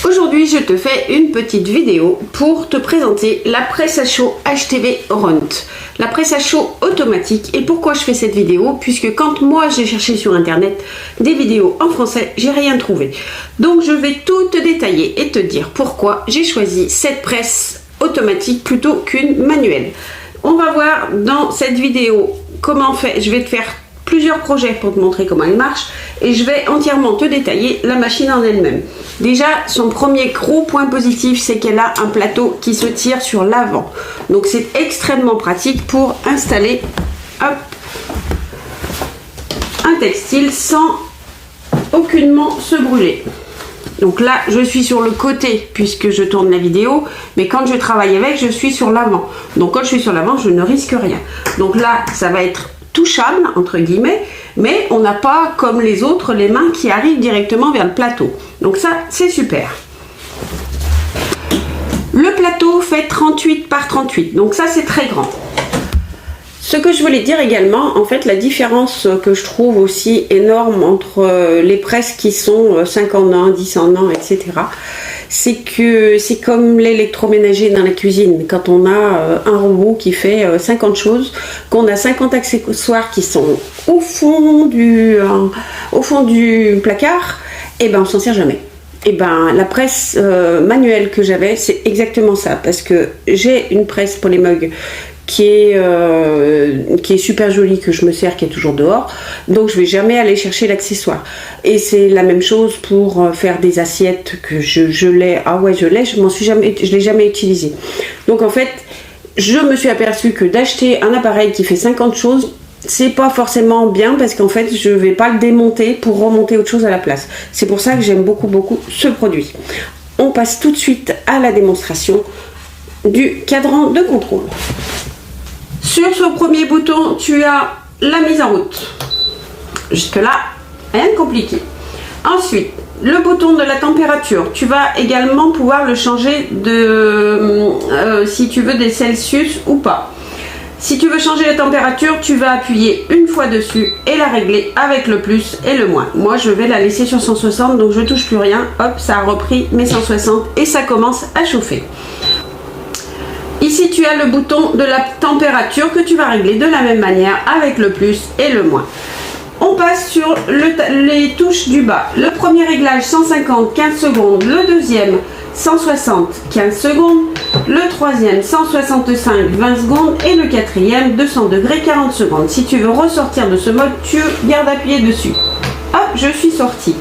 Aujourd'hui, je te fais une petite vidéo pour te présenter la presse à chaud HTV Runt. La presse à chaud automatique. Et pourquoi je fais cette vidéo? Puisque quand moi j'ai cherché sur internet des vidéos en français, j'ai rien trouvé. Donc je vais tout te détailler et te dire pourquoi j'ai choisi cette presse automatique plutôt qu'une manuelle. On va voir dans cette vidéo comment faire. Je vais te faire plusieurs projets pour te montrer comment elle marche et je vais entièrement te détailler la machine en elle-même. Déjà, son premier gros point positif, c'est qu'elle a un plateau qui se tire sur l'avant. Donc c'est extrêmement pratique pour installer un textile sans aucunement se brûler. Donc là, je suis sur le côté puisque je tourne la vidéo, mais quand je travaille avec, je suis sur l'avant. Donc quand je suis sur l'avant, je ne risque rien. Donc là, ça va être touchable entre guillemets, mais on n'a pas comme les autres les mains qui arrivent directement vers le plateau. Donc ça, c'est super. Le plateau fait 38 par 38, donc ça c'est très grand. Ce que je voulais dire également, en fait, la différence que je trouve aussi énorme entre les presses qui sont 5 en 1, 10 en 1, etc., c'est que c'est comme l'électroménager dans la cuisine. Quand on a un robot qui fait 50 choses, qu'on a 50 accessoires qui sont au fond du placard, et ben on s'en sert jamais. Et ben la presse manuelle que j'avais, c'est exactement ça, parce que j'ai une presse pour les mugs qui est super jolie, que je me sers, qui est toujours dehors, donc je vais jamais aller chercher l'accessoire. Et c'est la même chose pour faire des assiettes que je l'ai, je l'ai jamais utilisé. Donc en fait, je me suis aperçue que d'acheter un appareil qui fait 50 choses, c'est pas forcément bien, parce qu'en fait je vais pas le démonter pour remonter autre chose à la place. C'est pour ça que j'aime beaucoup ce produit. On passe tout de suite à la démonstration du cadran de contrôle. Sur ce premier bouton, tu as la mise en route. Jusque là, rien de compliqué. Ensuite, le bouton de la température. Tu vas également pouvoir le changer si tu veux des Celsius ou pas. Si tu veux changer la température, tu vas appuyer une fois dessus et la régler avec le plus et le moins. Moi, je vais la laisser sur 160, donc je touche plus rien. Hop, ça a repris mes 160 et ça commence à chauffer. Ici, tu as le bouton de la température que tu vas régler de la même manière avec le plus et le moins. On passe sur les touches du bas. Le premier réglage 150, 15 secondes. Le deuxième 160, 15 secondes. Le troisième 165, 20 secondes. Et le quatrième 200 degrés, 40 secondes. Si tu veux ressortir de ce mode, tu gardes appuyé dessus. Hop, je suis sortie.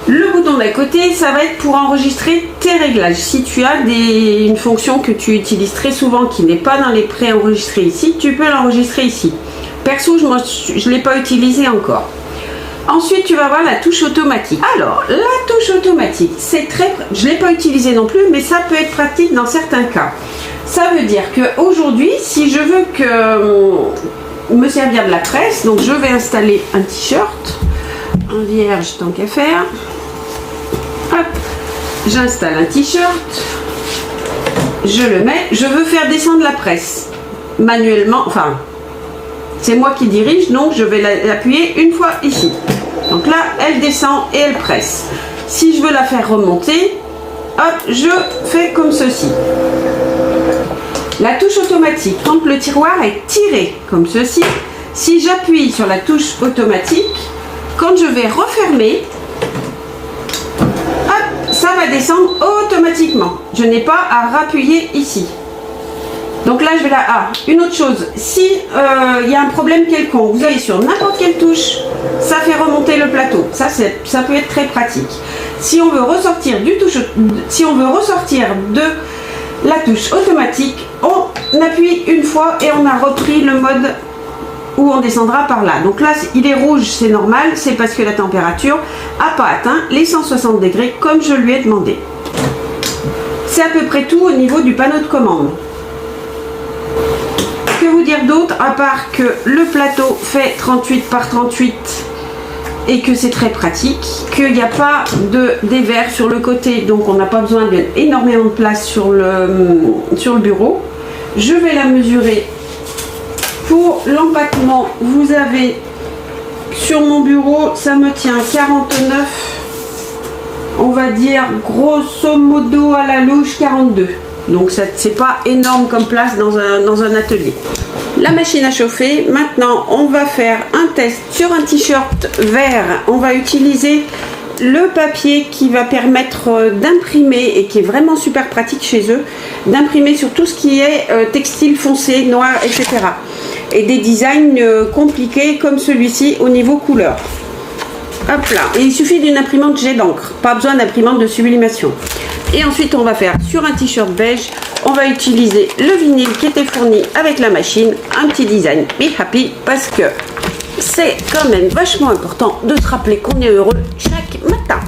Le bouton d'à côté, ça va être pour enregistrer tes réglages. Si tu as une fonction que tu utilises très souvent qui n'est pas dans les pré-enregistrés ici, tu peux l'enregistrer ici. Perso, je ne l'ai pas utilisé encore. Ensuite, tu vas voir la touche automatique. Alors, la touche automatique, je ne l'ai pas utilisée non plus, mais ça peut être pratique dans certains cas. Ça veut dire qu'aujourd'hui, si je veux me servir de la presse, donc je vais installer un t-shirt, un vierge tant qu'à faire. Hop, j'installe un t-shirt, je le mets, je veux faire descendre la presse manuellement, enfin c'est moi qui dirige, donc je vais l'appuyer une fois ici. Donc là, elle descend et elle presse. Si je veux la faire remonter, hop, je fais comme ceci. La touche automatique, quand le tiroir est tiré comme ceci, si j'appuie sur la touche automatique, quand je vais refermer, hop, ça va descendre automatiquement. Je n'ai pas à rappuyer ici. Donc là, je vais là. Ah, une autre chose, si il y a un problème quelconque, vous allez sur n'importe quelle touche, ça fait remonter le plateau. Ça peut être très pratique. Si on veut ressortir de la touche automatique, on appuie une fois et on a repris le mode où on descendra par là. Donc là, il est rouge, c'est normal, c'est parce que la température n'a pas atteint les 160 degrés comme je lui ai demandé. C'est à peu près tout au niveau du panneau de commande. Que vous dire d'autre, à part que le plateau fait 38 par 38 et que c'est très pratique, qu'il n'y a pas de dévers sur le côté, donc on n'a pas besoin d'énormément de place sur le bureau. Je vais la mesurer. Pour l'empattement, vous avez sur mon bureau, ça me tient 49 on va dire grosso modo à la louche 42. Donc c'est pas énorme comme place dans un atelier. La machine à chauffer, maintenant on va faire un test sur un t-shirt vert. On va utiliser le papier qui va permettre d'imprimer et qui est vraiment super pratique chez eux, d'imprimer sur tout ce qui est textile foncé, noir, etc. Et des designs compliqués comme celui-ci au niveau couleur. Hop là, et il suffit d'une imprimante jet d'encre, pas besoin d'imprimante de sublimation. Et ensuite on va faire sur un t-shirt beige, on va utiliser le vinyle qui était fourni avec la machine, un petit design Be Happy, parce que c'est quand même vachement important de se rappeler qu'on est heureux chaque matin.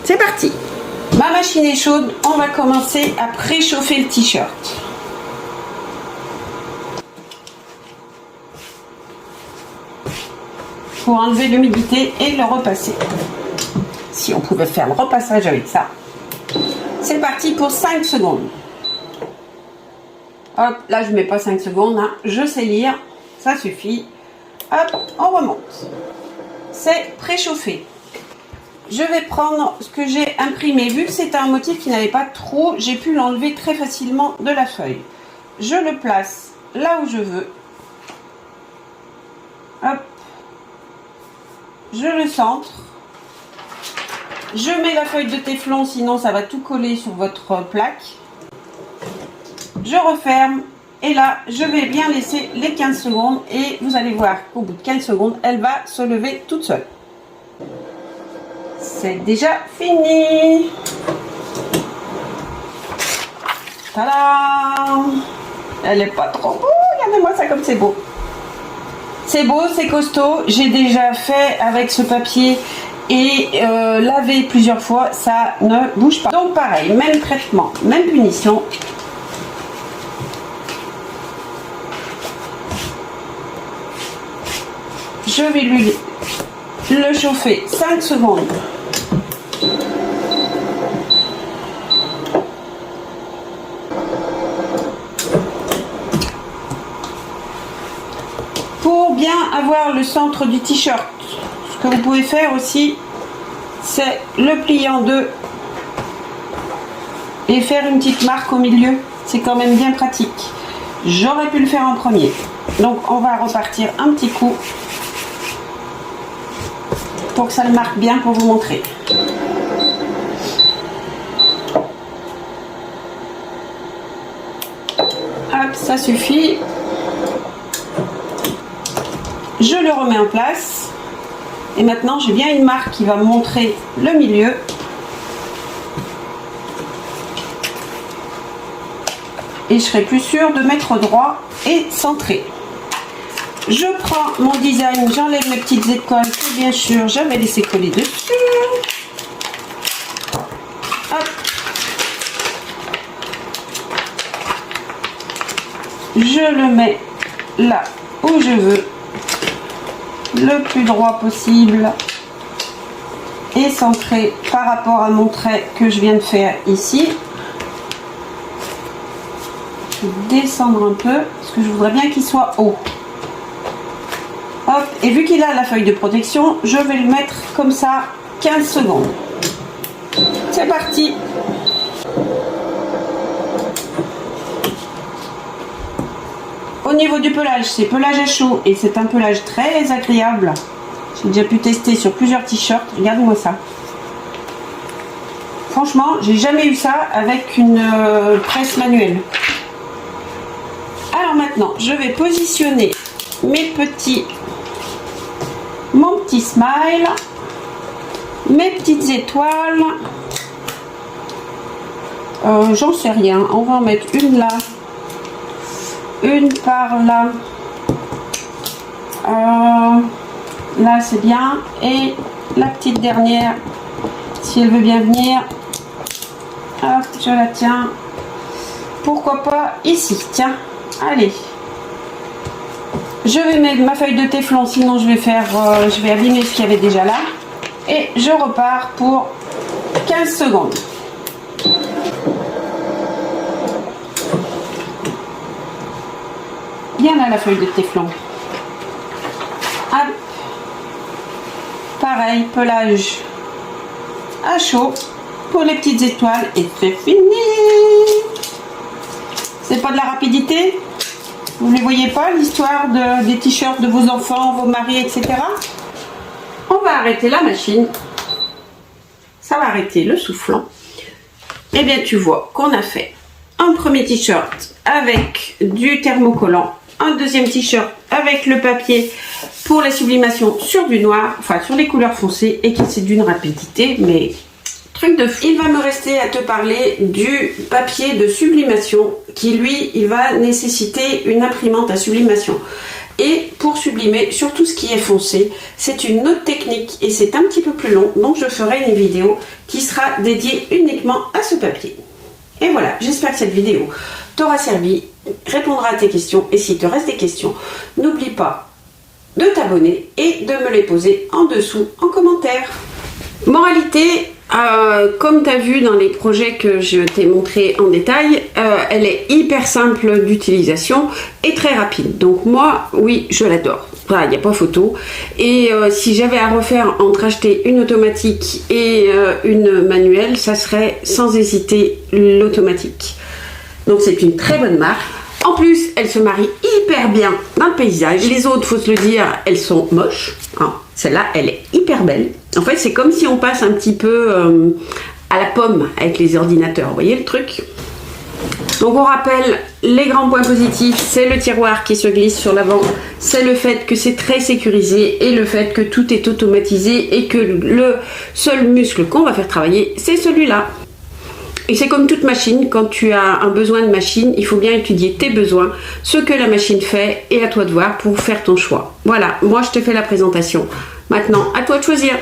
C'est parti. Ma machine est chaude, on va commencer à préchauffer le t-shirt. Pour enlever l'humidité et le repasser. Si on pouvait faire le repassage avec ça. C'est parti pour 5 secondes. Hop, là je mets pas 5 secondes, hein. Je sais lire, ça suffit. Hop, on remonte. C'est préchauffé. Je vais prendre ce que j'ai imprimé. Vu que c'était un motif qui n'avait pas de trou, j'ai pu l'enlever très facilement de la feuille. Je le place là où je veux. Hop. Je le centre. Je mets la feuille de téflon, sinon ça va tout coller sur votre plaque. Je referme. Et là, je vais bien laisser les 15 secondes. Et vous allez voir qu'au bout de 15 secondes, elle va se lever toute seule. C'est déjà fini. Tadam! Elle est pas trop beau. Regardez-moi ça comme c'est beau. C'est beau, c'est costaud. J'ai déjà fait avec ce papier et lavé plusieurs fois. Ça ne bouge pas. Donc pareil, même traitement, même punition. Je vais lui le chauffer 5 secondes. Pour bien avoir le centre du t-shirt, ce que vous pouvez faire aussi, c'est le plier en deux et faire une petite marque au milieu. C'est quand même bien pratique. J'aurais pu le faire en premier. Donc on va repartir un petit coup pour que ça le marque bien pour vous montrer. Hop, ça suffit. Je le remets en place. Et maintenant, j'ai bien une marque qui va me montrer le milieu. Et je serai plus sûre de mettre droit et centré. Je prends mon design, j'enlève mes petites écoles que bien sûr j'avais laissé coller dessus. Hop. Je le mets là où je veux, le plus droit possible et centré par rapport à mon trait que je viens de faire ici. Je vais descendre un peu parce que je voudrais bien qu'il soit haut. Hop, et vu qu'il a la feuille de protection, je vais le mettre comme ça 15 secondes. C'est parti. Au niveau du pelage, c'est pelage à chaud et c'est un pelage très agréable. J'ai déjà pu tester sur plusieurs t-shirts. Regardez-moi ça. Franchement, j'ai jamais eu ça avec une presse manuelle. Alors maintenant, je vais positionner mon petit smile, mes petites étoiles. J'en sais rien. On va en mettre une là, une par là. Là c'est bien. Et la petite dernière, si elle veut bien venir. Hop, je la tiens. Pourquoi pas ici. Tiens, allez. Je vais mettre ma feuille de téflon, sinon je vais abîmer ce qu'il y avait déjà là. Et je repars pour 15 secondes. Bien là la feuille de téflon. Hop. Pareil, pelage à chaud. pour les petites étoiles et c'est fini. C'est pas de la rapidité? Vous ne les voyez pas, l'histoire des t-shirts de vos enfants, vos maris, etc. On va arrêter la machine. Ça va arrêter le soufflant. Et bien tu vois qu'on a fait un premier t-shirt avec du thermocollant, un deuxième t-shirt avec le papier pour la sublimation sur du noir, enfin sur les couleurs foncées, et qui c'est d'une rapidité, mais truc de fou. Il va me rester à te parler du papier de sublimation qui lui, il va nécessiter une imprimante à sublimation. Et pour sublimer sur tout ce qui est foncé, c'est une autre technique et c'est un petit peu plus long, donc je ferai une vidéo qui sera dédiée uniquement à ce papier. Et voilà, j'espère que cette vidéo t'aura servi, répondra à tes questions, et s'il te reste des questions, n'oublie pas de t'abonner et de me les poser en dessous en commentaire. Moralité, comme tu as vu dans les projets que je t'ai montré en détail, elle est hyper simple d'utilisation et très rapide. Donc moi, oui, je l'adore. Voilà, il n'y a pas photo. Et si j'avais à refaire entre acheter une automatique et une manuelle, ça serait sans hésiter l'automatique. Donc c'est une très bonne marque. En plus, elle se marie hyper bien dans le paysage. Les autres, faut se le dire, elles sont moches. Hein. Celle-là, elle est hyper belle. En fait, c'est comme si on passe un petit peu à la pomme avec les ordinateurs. Vous voyez le truc? Donc on rappelle les grands points positifs, c'est le tiroir qui se glisse sur l'avant, c'est le fait que c'est très sécurisé et le fait que tout est automatisé et que le seul muscle qu'on va faire travailler, c'est celui-là. Et c'est comme toute machine, quand tu as un besoin de machine, il faut bien étudier tes besoins, ce que la machine fait et à toi de voir pour faire ton choix. Voilà, moi je te fais la présentation. Maintenant, à toi de choisir.